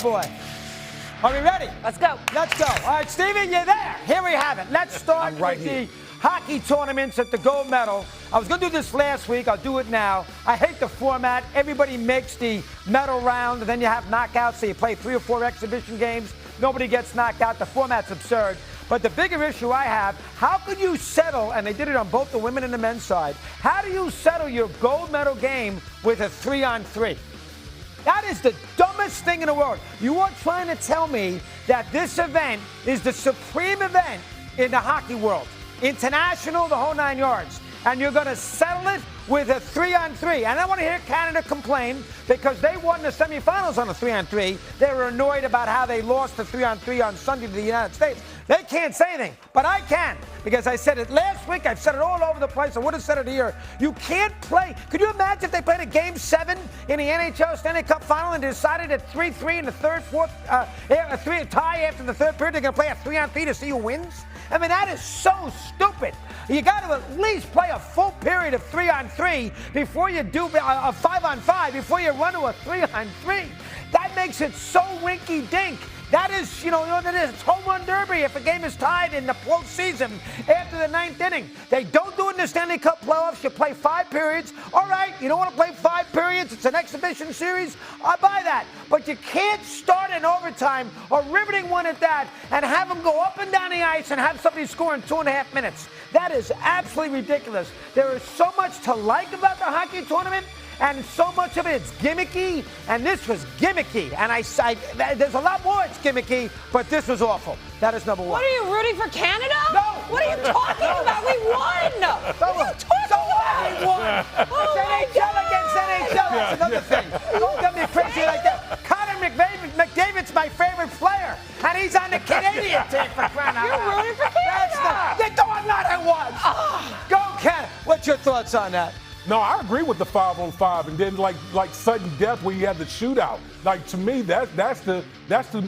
boy. Are we ready? Let's go. Let's go. All right, Steven, you're there. Here we have it. Let's start with the hockey tournaments at the gold medal. I was going to do this last week. I'll do it now. I hate the format. Everybody makes the medal round, and then you have knockouts, so you play 3 or 4 exhibition games. Nobody gets knocked out. The format's absurd. But the bigger issue I have, how could you settle, and they did it on both the women and the men's side, how do you settle your gold medal game with a 3-on-3? That is the dumbest thing in the world. You are trying to tell me that this event is the supreme event in the hockey world. International, the whole 9 yards. And you're going to settle it with a 3-on-3. And I want to hear Canada complain because they won the semifinals on a 3-on-3. They were annoyed about how they lost the 3-on-3 on Sunday to the United States. They can't say anything, but I can because I said it last week. I've said it all over the place. I would have said it here. You can't play. Could you imagine if they played a Game 7 in the NHL Stanley Cup Final and decided at 3-3 in the third, fourth, a tie after the third period, they're going to play a 3-on-3 to see who wins? I mean, that is so stupid. You got to at least play a full period of 3-on-3 before you do a 5-on-5 before you run to a 3-on-3. That makes it so rinky-dink. That is, you know what it is. It's home run derby if a game is tied in the postseason after the 9th inning. They don't do it in the Stanley Cup playoffs. You play 5 periods. All right, you don't want to play 5 periods. It's an exhibition series. I buy that. But you can't start in overtime or riveting one at that and have them go up and down the ice and have somebody score in 2.5 minutes. That is absolutely ridiculous. There is so much to like about the hockey tournament. And so much of it is gimmicky, and this was gimmicky. And there's a lot more it's gimmicky, but this was awful. That is number one. What are you rooting for Canada? No. What are you talking about? We won. What are you talking about? We won. Oh it's NHL against NHL. That's another thing. Don't get me crazy like that. Connor McDavid's my favorite player, and he's on the Canadian team for crying out loud. You're rooting for Canada. No, I'm not. I was. Go Canada. What's your thoughts on that? No, I agree with the 5-on-5, and then like sudden death where you have the shootout. Like to me, that's the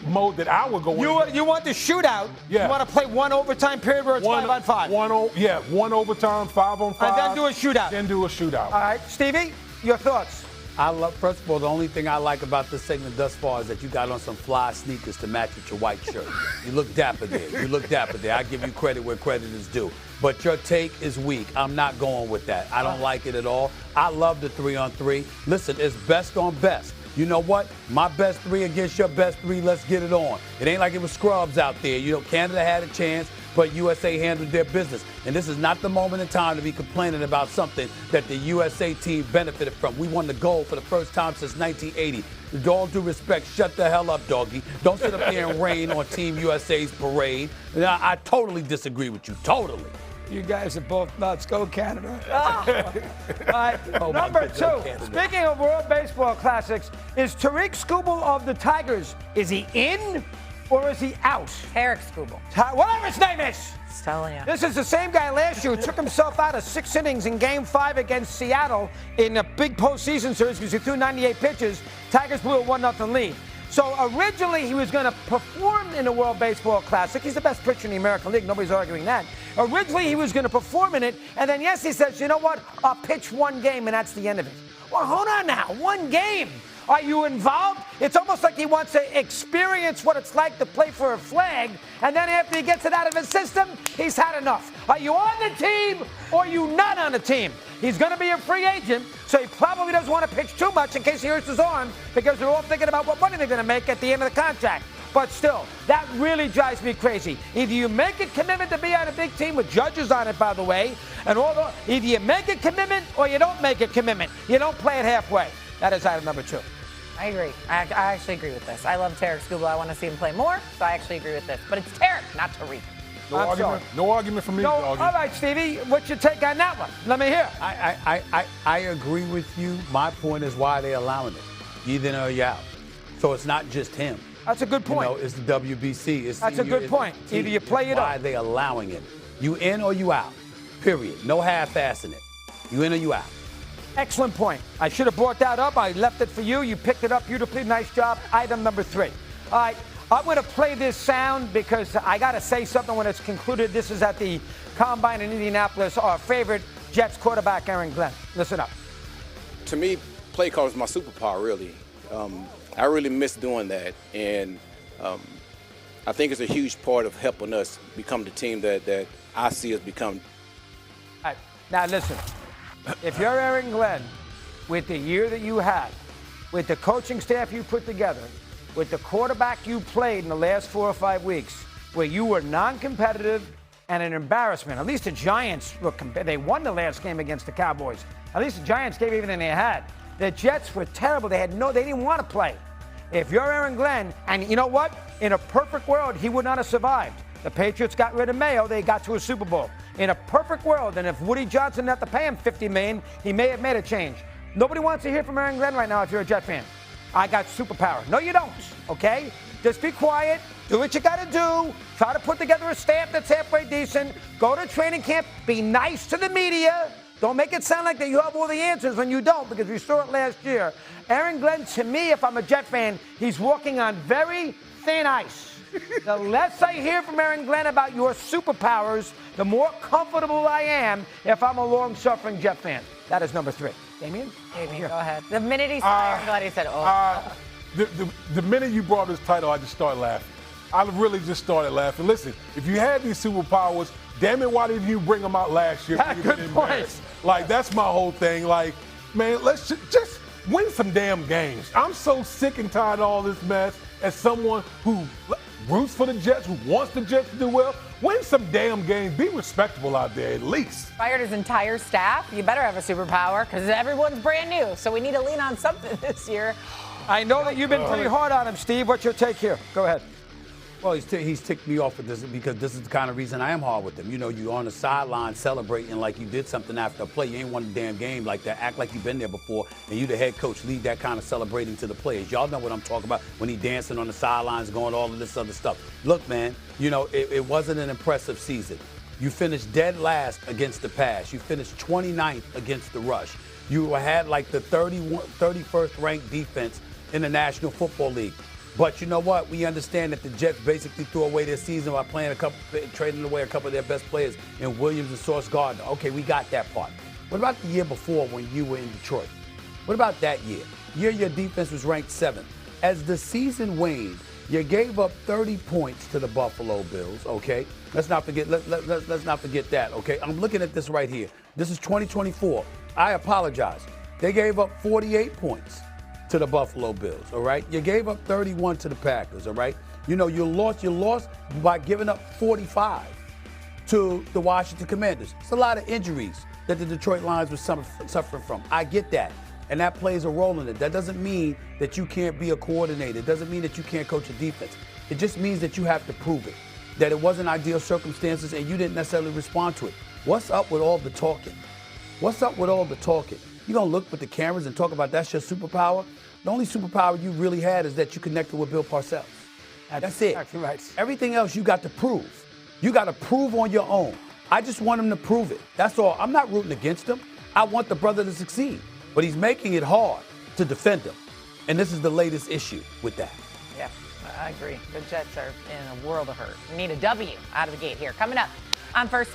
mode that I would go in. You want the shootout? Yeah. You want to play 1 overtime period where it's 5-on-5? 1 overtime, 5-on-5. And then do a shootout. Then do a shootout. All right, Stevie, your thoughts? First of all, the only thing I like about this segment thus far is that you got on some fly sneakers to match with your white shirt. You look dapper there. I give you credit where credit is due. But your take is weak. I'm not going with that. I don't like it at all. I love the 3-on-3. Listen, it's best on best. You know what? My best 3 against your best 3. Let's get it on. It ain't like it was scrubs out there. You know, Canada had a chance, but USA handled their business. And this is not the moment in time to be complaining about something that the USA team benefited from. We won the gold for the first time since 1980. With all due respect, shut the hell up, doggy. Don't sit up there and rain on Team USA's parade. I totally disagree with you. Totally. You guys are both nuts. Go Canada. All right, number 2. Speaking of World Baseball Classics, is Tariq Skubal of the Tigers, is he in or is he out? Tariq Skubal. Whatever his name is. Just telling you. This is the same guy last year who took himself out of 6 innings in Game 5 against Seattle in a big postseason series because he threw 98 pitches. Tigers blew a 1-0 lead. So originally he was going to perform in the World Baseball Classic. He's the best pitcher in the American League. Nobody's arguing that. Originally he was going to perform in it, and then yes, he says, you know what? I'll pitch 1 game, and that's the end of it. Well, hold on now. 1 game. Are you involved? It's almost like he wants to experience what it's like to play for a flag, and then after he gets it out of his system, he's had enough. Are you on the team or are you not on the team? He's going to be a free agent, so he probably doesn't want to pitch too much in case he hurts his arm because they're all thinking about what money they're going to make at the end of the contract. But still, that really drives me crazy. Either you make a commitment to be on a big team with judges on it, by the way, and either you make a commitment or you don't make a commitment. You don't play it halfway. That is item number 2. I agree. I actually agree with this. I love Tariq Skubal. I want to see him play more, so I actually agree with this. But it's Tariq, not Tariq. No argument from me, doggy. All right, Stevie, what's your take on that one? Let me hear. I agree with you. My point is why are they allowing it? Either in or you out. So it's not just him. That's a good point. You know, it's the WBC. That's a good point. Either you play it or why are they allowing it? You in or you out. Period. No half-assing it. You in or you out. Excellent point. I should have brought that up. I left it for you. You picked it up beautifully. Nice job. Item number 3. All right. I'm going to play this sound because I got to say something when it's concluded. This is at the Combine in Indianapolis. Our favorite Jets quarterback, Aaron Glenn. Listen up. To me, play call is my superpower, really. I really miss doing that, and I think it's a huge part of helping us become the team that I see us become. All right. Now listen, if you're Aaron Glenn, with the year that you had, with the coaching staff you put together, with the quarterback you played in the last 4 or 5 weeks, where you were non-competitive and an embarrassment. At least the Giants they won the last game against the Cowboys. At least the Giants gave everything they had. The Jets were terrible. They didn't want to play. If you're Aaron Glenn, and you know what? In a perfect world, he would not have survived. The Patriots got rid of Mayo. They got to a Super Bowl. In a perfect world, and if Woody Johnson didn't have to pay him $50 million, he may have made a change. Nobody wants to hear from Aaron Glenn right now if you're a Jet fan. I got superpower. No, you don't, okay? Just be quiet. Do what you got to do. Try to put together a staff that's halfway decent. Go to training camp. Be nice to the media. Don't make it sound like that you have all the answers when you don't, because we saw it last year. Aaron Glenn, to me, if I'm a Jet fan, he's walking on very thin ice. The less I hear from Aaron Glenn about your superpowers, the more comfortable I am if I'm a long-suffering Jet fan. That is number 3. Damien? Damien, go ahead. The minute he said Aaron Glenn, he said, oh. The minute you brought this title, I just started laughing. I really just started laughing. Listen, if you had these superpowers, damn it, why didn't you bring them out last year? Good point. Like, that's my whole thing. Like, man, let's just win some damn games. I'm so sick and tired of all this mess. As someone who roots for the Jets, who wants the Jets to do well, win some damn games. Be respectable out there, at least. Fired his entire staff. You better have a superpower, because everyone's brand new. So we need to lean on something this year. I know that you've been pretty hard on him, Steve. What's your take here? Go ahead. Well, he's ticked me off with this because this is the kind of reason I am hard with him. You know, you're on the sideline celebrating like you did something after a play. You ain't won a damn game like that. Act like you've been there before, and you the head coach. Leave that kind of celebrating to the players. Y'all know what I'm talking about when he dancing on the sidelines, going all of this other stuff. Look, man, you know, it wasn't an impressive season. You finished dead last against the pass. You finished 29th against the rush. You had like the 31st ranked defense in the National Football League. But you know what? We understand that the Jets basically threw away their season by trading away a couple of their best players in Williams and Sauce Gardner. Okay, we got that part. What about the year before when you were in Detroit? What about that year? Your defense was ranked 7th. As the season waned, you gave up 30 points to the Buffalo Bills. Okay, let's not forget. Let's not forget that. Okay, I'm looking at this right here. This is 2024. I apologize. They gave up 48 points to the Buffalo Bills, all right? You gave up 31 to the Packers, all right? You know, you lost by giving up 45 to the Washington Commanders. It's a lot of injuries that the Detroit Lions were suffering from. I get that, and that plays a role in it. That doesn't mean that you can't be a coordinator. It doesn't mean that you can't coach a defense. It just means that you have to prove it, that it wasn't ideal circumstances and you didn't necessarily respond to it. What's up with all the talking? What's up with all the talking? You're going to look with the cameras and talk about that's your superpower? The only superpower you really had is that you connected with Bill Parcells. That's it. Exactly right. Everything else you got to prove. You got to prove on your own. I just want him to prove it. That's all. I'm not rooting against him. I want the brother to succeed. But he's making it hard to defend him. And this is the latest issue with that. Yeah, I agree. The Jets are in a world of hurt. We need a W out of the gate here. Coming up on First Take.